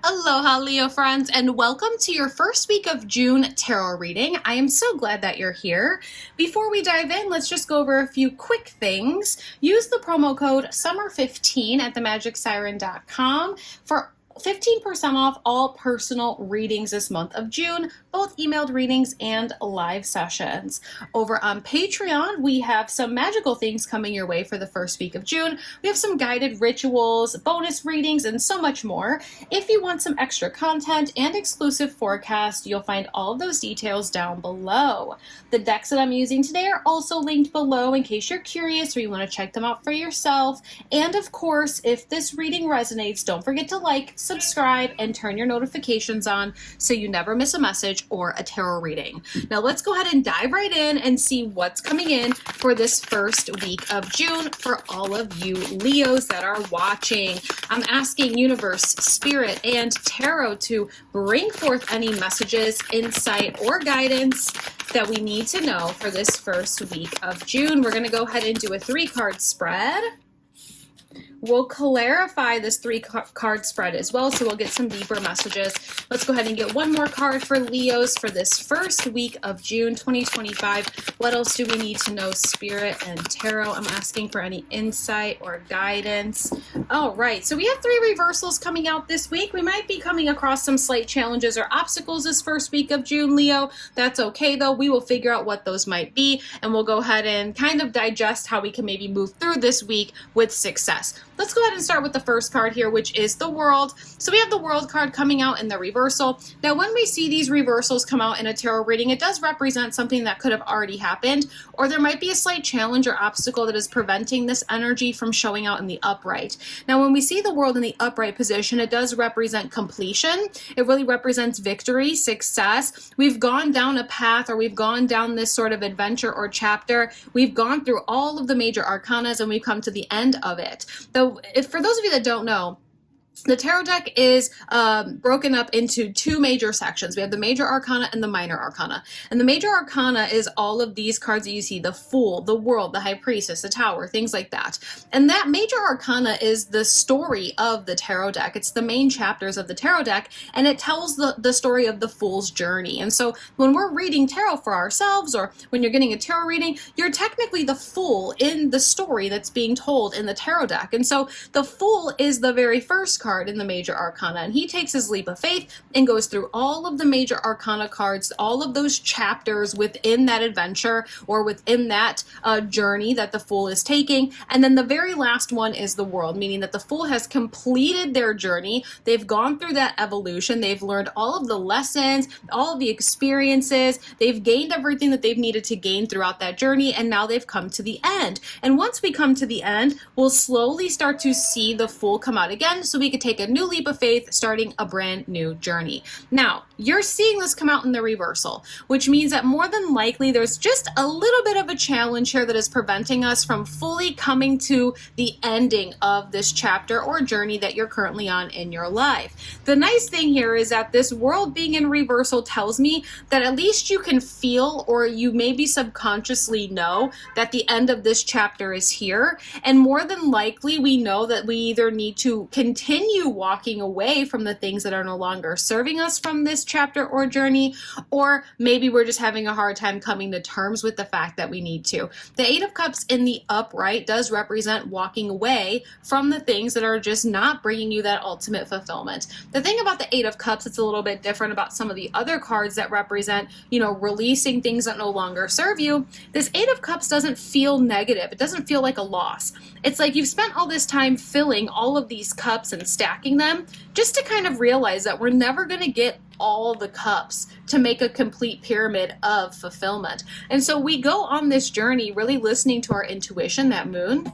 Aloha, Leo friends, and welcome to your first week of June tarot reading. I am so glad that you're here. Before we dive in, let's just go over a few quick things. Use the promo code SUMMER15 at themagicsiren.com for 15% off all personal readings this month of June, both emailed readings and live sessions. Over on Patreon, we have some magical things coming your way for the first week of June. We have some guided rituals, bonus readings, and so much more. If you want some extra content and exclusive forecast, you'll find all of those details down below. The decks that I'm using today are also linked below in case you're curious or you want to check them out for yourself. And of course, if this reading resonates, don't forget to like, subscribe, and turn your notifications on so you never miss a message or a tarot reading. Now let's go ahead and dive right in and see what's coming in for this first week of June for all of you Leos that are watching. I'm asking Universe, Spirit, and Tarot to bring forth any messages, insight, or guidance that we need to know for this first week of June. We're going to go ahead and do a 3-card spread. We'll clarify this 3-card spread as well, so we'll get some deeper messages. Let's go ahead and get one more card for Leos for this first week of June 2025. What else do we need to know, Spirit and Tarot? I'm asking for any insight or guidance. All right, so we have 3 reversals coming out this week. We might be coming across some slight challenges or obstacles this first week of June, Leo. That's okay, though. We will figure out what those might be, and we'll go ahead and kind of digest how we can maybe move through this week with success. Let's go ahead and start with the first card here, which is the World. So we have the World card coming out in the reversal. Now, when we see these reversals come out in a tarot reading, it does represent something that could have already happened, or there might be a slight challenge or obstacle that is preventing this energy from showing out in the upright. Now, when we see the World in the upright position, it does represent completion. It really represents victory, success. We've gone down a path, or we've gone down this sort of adventure or chapter. We've gone through all of the major arcanas, and we've come to the end of it. For those of you that don't know, the tarot deck is broken up into 2 major sections. We have the major arcana and the minor arcana. And the major arcana is all of these cards that you see: the Fool, the World, the High Priestess, the Tower, things like that. And that major arcana is the story of the tarot deck. It's the main chapters of the tarot deck, and it tells the story of the Fool's journey. And so when we're reading tarot for ourselves, or when you're getting a tarot reading, you're technically the Fool in the story that's being told in the tarot deck. And so the Fool is the very first card in the major arcana, and he takes his leap of faith and goes through all of the major arcana cards, all of those chapters within that adventure or within that journey that the Fool is taking. And then the very last one is the World, meaning that the Fool has completed their journey. They've gone through that evolution. They've learned all of the lessons, all of the experiences. They've gained everything that they've needed to gain throughout that journey, and now they've come to the end. And once we come to the end, we'll slowly start to see the Fool come out again, so we could take a new leap of faith, starting a brand new journey. Now, you're seeing this come out in the reversal, which means that more than likely there's just a little bit of a challenge here that is preventing us from fully coming to the ending of this chapter or journey that you're currently on in your life. The nice thing here is that this World being in reversal tells me that at least you can feel, or you maybe subconsciously know, that the end of this chapter is here. And more than likely, we know that we either need to continue walking away from the things that are no longer serving us from this chapter or journey, or maybe we're just having a hard time coming to terms with the fact that we need to. The 8 of Cups in the upright does represent walking away from the things that are just not bringing you that ultimate fulfillment. The thing about the 8 of Cups that's a little bit different about some of the other cards that represent, releasing things that no longer serve you, this 8 of Cups doesn't feel negative. It doesn't feel like a loss. It's like you've spent all this time filling all of these cups and stacking them just to kind of realize that we're never going to get all the cups to make a complete pyramid of fulfillment. And so we go on this journey really listening to our intuition, that moon,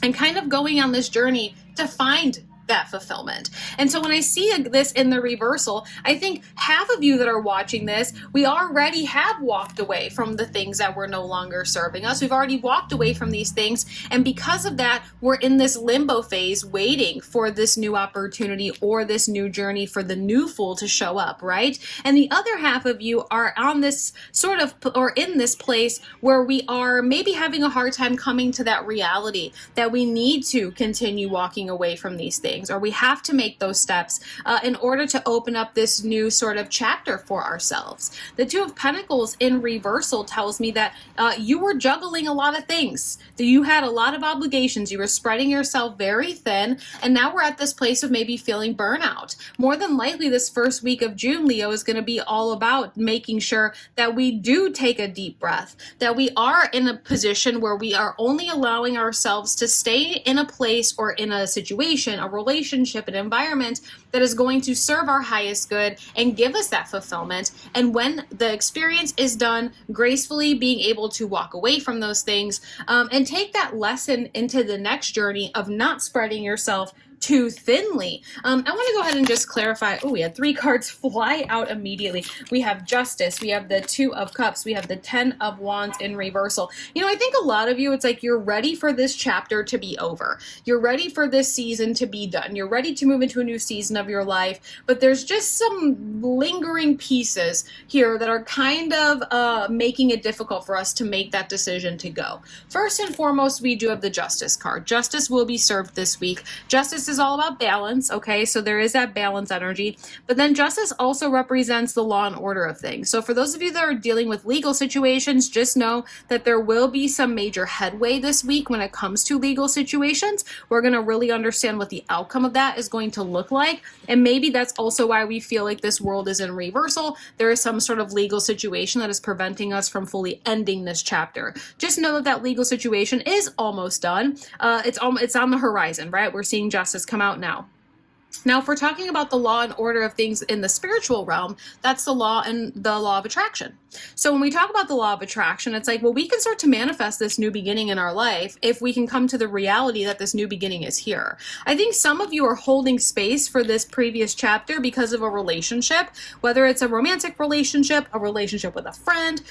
and kind of going on this journey to find that fulfillment. And so when I see this in the reversal, I think half of you that are watching this, we already have walked away from the things that were no longer serving us. We've already walked away from these things. And because of that, we're in this limbo phase waiting for this new opportunity or this new journey for the new Fool to show up, right? And the other half of you are on this sort of, or in this place where we are maybe having a hard time coming to that reality that we need to continue walking away from these things. things, or we have to make those steps in order to open up this new sort of chapter for ourselves. The Two of Pentacles in reversal tells me that you were juggling a lot of things, that you had a lot of obligations, you were spreading yourself very thin, and now we're at this place of maybe feeling burnout. More than likely, this first week of June, Leo, is going to be all about making sure that we do take a deep breath, that we are in a position where we are only allowing ourselves to stay in a place or in a situation, a relationship, an environment that is going to serve our highest good and give us that fulfillment. And when the experience is done, gracefully being able to walk away from those things and take that lesson into the next journey of not spreading yourself too thinly. I want to go ahead and just clarify. Oh, we had 3 cards fly out immediately. We have Justice, we have the Two of Cups, we have the 10 of Wands in reversal. You know, I think a lot of you, it's like you're ready for this chapter to be over. You're ready for this season to be done. You're ready to move into a new season of your life, but there's just some lingering pieces here that are kind of making it difficult for us to make that decision to go. First and foremost, we do have the Justice card. Justice will be served this week. Justice is all about balance, okay? So there is that balance energy. But then justice also represents the law and order of things. So for those of you that are dealing with legal situations, just know that there will be some major headway this week when it comes to legal situations. We're going to really understand what the outcome of that is going to look like. And maybe that's also why we feel like this world is in reversal. There is some sort of legal situation that is preventing us from fully ending this chapter. Just know that that legal situation is almost done. It's on the horizon, right? We're seeing justice come out now. Now, if we're talking about the law and order of things in the spiritual realm, that's the law and the law of attraction. So when we talk about the law of attraction, it's like, well, we can start to manifest this new beginning in our life if we can come to the reality that this new beginning is here. I think some of you are holding space for this previous chapter because of a relationship, whether it's a romantic relationship, a relationship with a friend,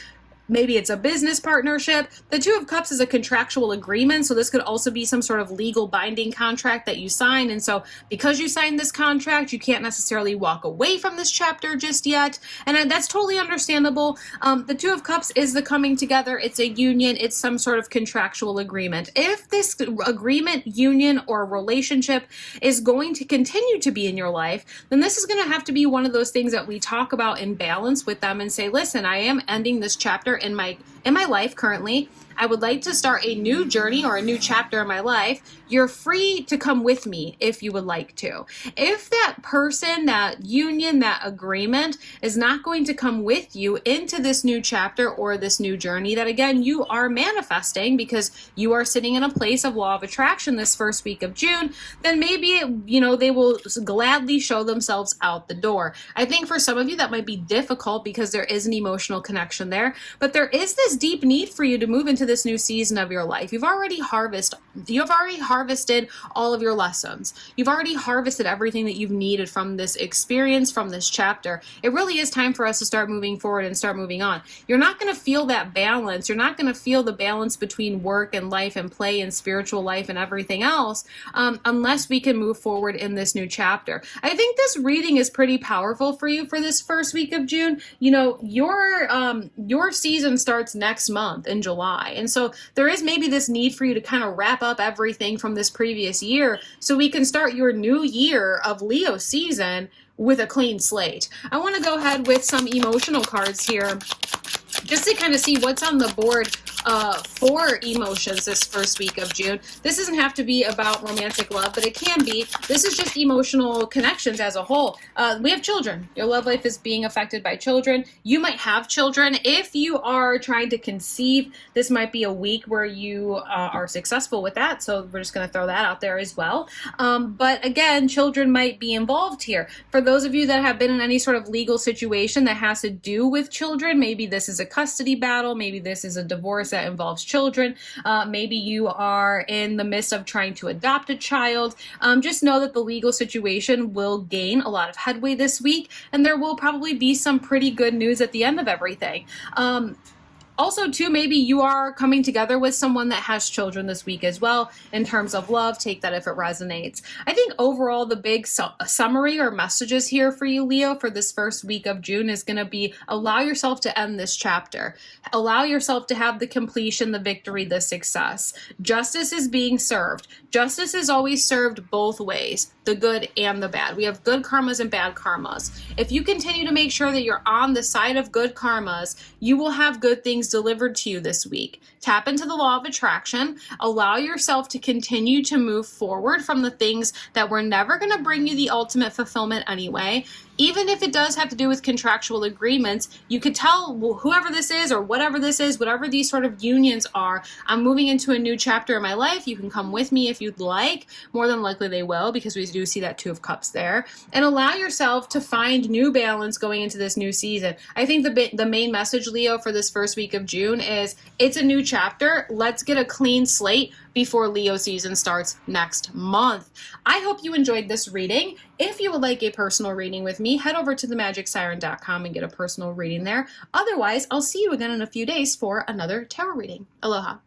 maybe it's a business partnership. The Two of Cups is a contractual agreement, so this could also be some sort of legal binding contract that you sign. And so because you signed this contract, you can't necessarily walk away from this chapter just yet. And that's totally understandable. The Two of Cups is the coming together. It's a union. It's some sort of contractual agreement. If this agreement, union, or relationship is going to continue to be in your life, then this is going to have to be one of those things that we talk about in balance with them and say, listen, I am ending this chapter in my life currently. I would like to start a new journey or a new chapter in my life. You're free to come with me if you would like to. If that person, that union, that agreement is not going to come with you into this new chapter or this new journey that, again, you are manifesting because you are sitting in a place of law of attraction this first week of June, then maybe, they will gladly show themselves out the door. I think for some of you that might be difficult because there is an emotional connection there, but there is this deep need for you to move into this new season of your life. You've already harvested all of your lessons. You've already harvested everything that you've needed from this experience, from this chapter. It really is time for us to start moving forward and start moving on. You're not going to feel that balance. You're not going to feel the balance between work and life and play and spiritual life and everything else unless we can move forward in this new chapter. I think this reading is pretty powerful for you for this first week of June. Your season starts next month in July. And so there is maybe this need for you to kind of wrap up everything from this previous year so we can start your new year of Leo season with a clean slate. I want to go ahead with some emotional cards here just to kind of see what's on the board for emotions this first week of June. This doesn't have to be about romantic love, but it can be. This is just emotional connections as a whole. We have children. Your love life is being affected by children. You might have children. If you are trying to conceive, this might be a week where you are successful with that. So we're just going to throw that out there as well. But again, children might be involved here. For those of you that have been in any sort of legal situation that has to do with children, maybe this is a custody battle, maybe this is a divorce that involves children, maybe you are in the midst of trying to adopt a child, just know that the legal situation will gain a lot of headway this week, and there will probably be some pretty good news at the end of everything. Also, too, maybe you are coming together with someone that has children this week as well in terms of love. Take that if it resonates. I think overall, the big summary or messages here for you, Leo, for this first week of June is going to be allow yourself to end this chapter. Allow yourself to have the completion, the victory, the success. Justice is being served. Justice is always served both ways. the good and the bad. We have good karmas and bad karmas. If you continue to make sure that you're on the side of good karmas, you will have good things delivered to you this week. Tap into the law of attraction. Allow yourself to continue to move forward from the things that were never going to bring you the ultimate fulfillment anyway. Even if it does have to do with contractual agreements, you could tell whoever this is or whatever this is, whatever these sort of unions are, I'm moving into a new chapter in my life. You can come with me if you'd like. More than likely they will, because we do see that Two of Cups there. And allow yourself to find new balance going into this new season. I think the main message, Leo, for this first week of June is it's a new chapter. Let's get a clean slate before Leo season starts next month. I hope you enjoyed this reading. If you would like a personal reading with me, head over to themagicsiren.com and get a personal reading there. Otherwise, I'll see you again in a few days for another tarot reading. Aloha.